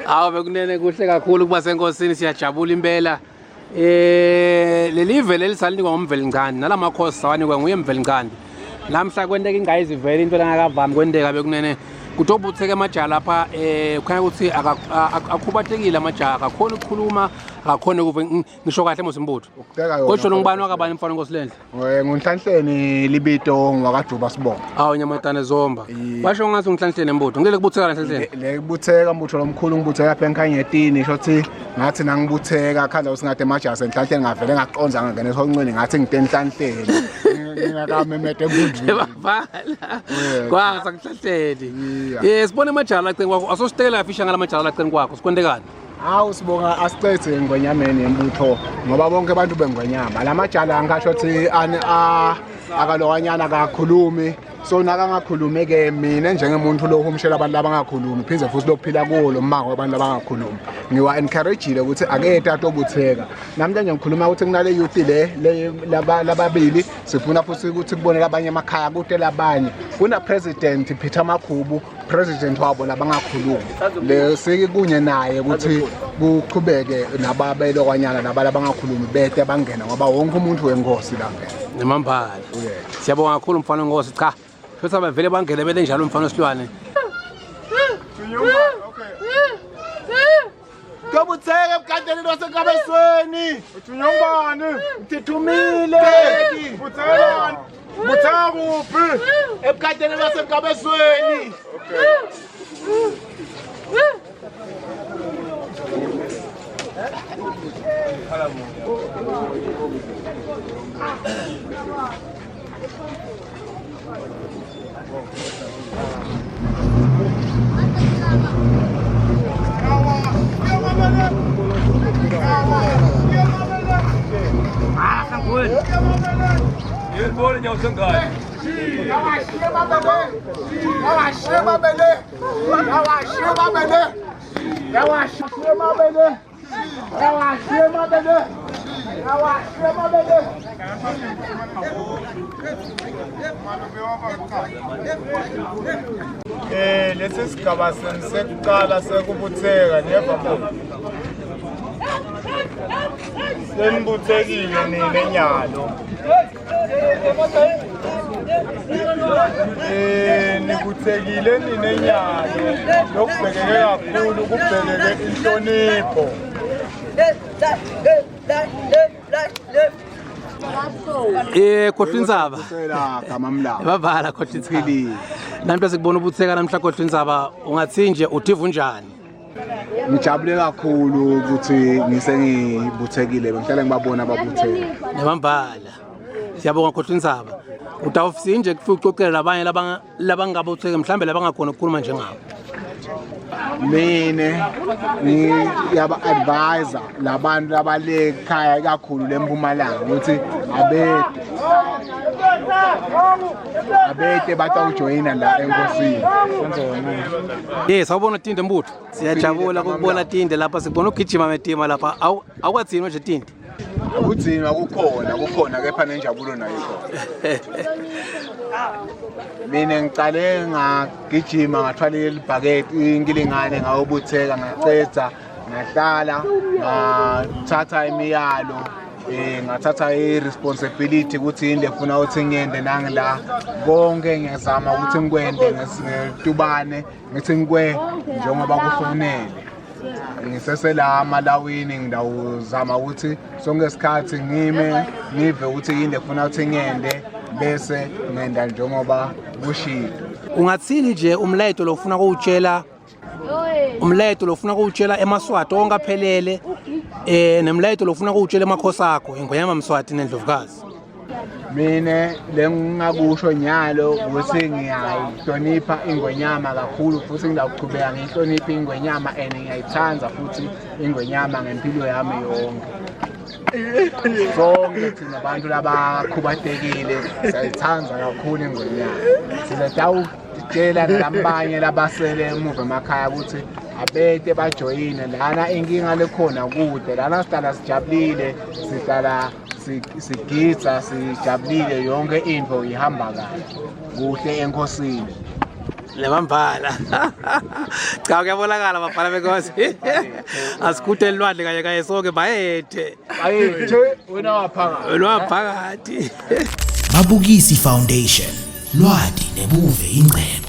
Awu bekunene kuhle kakhulu kuba senkosini siyajabula impela. Lelive lelisalinike ngomvelinkandi nalamakhosi sawanikwe nguye Mvelinkandi. Lamhla kwenteka ingayizi vele into langakavami kwenteka bekunene kutobutheke amajaha lapha kukhanya ukuthi akhubatekile amajaha akakhona ukukhuluma akakhona ukuve ngisho kahle Mosimbutho. Kodwa ngibani wakabani mfana Nkosilendle? Ngunhlanhleni libito ngwakaduba sibonga. Awu Nyamatane Zomba. Basho ngathi unhlanhleni Mbutho. Ngile kubutheka Nhlahlenhle. Le kubutheka Mbutho lomkhulu ngibutheka lapha enkanyetini shothi ngathi nangibutheka khandla usingade amajaha senhlanhleni ngavele ngaqonza ngangena esonqweni ngathi ngitenhlanhleni. Ngingakamemede ngudlu. Bavala. Kwasa kuhlahleni. Sibone amajaha laceni kwakho. Asositekela afisha ngalamajala laceni kwakho. Sikwendekani? Hawu sibonga asicethe ngwenyameni yembutho ngoba bonke abantu bengwenyama lamajala ngisho ukuthi akalokanyana akakhulumi so nakangakhulumi ke mina njengemuntu lo humshela abantu labangakhulumi pheze futhi lophila kulo mmango wabantu labangakhulumi ngiwa encourageile ukuthi ake tato butheka namhlanje ngikhuluma ukuthi kunale youth le lababili sifuna futhi ukuthi kubonela abanye emakhaya kude labanye kuna president Peter Makhubu president wabo labangakhulumi le sekunye naye ukuthi kuqhubeke nababelo kwanyana nabangakhulumi bete bangena ngoba wonke umuntu wengosi la nemambala siyabonga kakhulu mfana Nkosi cha futhi abavele bangele bele njalo mfana Silwane Kabutheke ebukadeni lwasenkabesweni uthunyongwane uthithumile buthelani buthaka kuphi ebukadeni lwasenkabesweni Lesi sigaba sekuqala sekubutheka niyavamo Senbuthekile nini enyalo nibuthekile nini enyalo lokubhekeke kakhulu kubhekeke inhlonipho Khohlinzaba bavala Khohlinzaba namhla sikubona ubutheka namhla Khohlinzaba ungathi nje udiva unjani Ngijabule kakhulu ukuthi ngisengibuthekile bengihlala ngibabona ababutheka nemambala siyabonga Khohlinzaba utawufisi nje kufucocela labanye labangabutheke mhlambe labangakhona ukukhuluma njengabo Mine ngiyaba advisor labantu labalekhaya kakhulu leMpumalanga ukuthi abete batawujoyina la enkosini sawubona Tinde Mbutho siyajabula ukubona Tinde lapha sibona ugijima metima lapha awukathini nje Tinde Ukudzima kukhona kepha nenjabulo nayo ikhona Mina ngicale ngagijima ngathwala ibhaketi ngilingane ngawubutheka ngacetha ngahlala ngathatha imiyalo ngathatha iresponsibility ukuthi inde funa ukuthi ngiyende nangila konke ngiyazama ukuthi ngikwende ngesitubane ngithi ngikwe njengoba kufanele ngisesela amalawini ngidawuzama ukuthi sonke isikhathi ngive ukuthi yinde funa ukuthi ngiyende bese ngenda njengoba kushilo ungathini nje umlayito lofuna kuwutshela emaswati onke aphelele nemlayito lofuna kuwutshela emakhosi akho ingonyama Mswati neNdlovukazi Mina lengakusho nyalo ukuthi ngiyayihlonipha ingonyama kakhulu futhi ngidawuqhubeka ngihlonipha ingonyama ngiyayithanda futhi ingonyama ngempilo yami yonke sonke thina abantu labakhubatekile siyayithanda kakhulu ingonyama sizatawutshela nabanye labasele emuva emakhaya ukuthi abete bajoyine lana inkinga lekhona kude lana sihlala sijabulile sihlala sigitsa sijabulile yonke into ihamba kahle kuhle enkosini lebambala cha kuyabonakala bafana because asikhude elwandle kanye kanye sonke bayethe wena waphakathi lwaphakathi Mabukisi Foundation, lwadi nebuve ingcebo.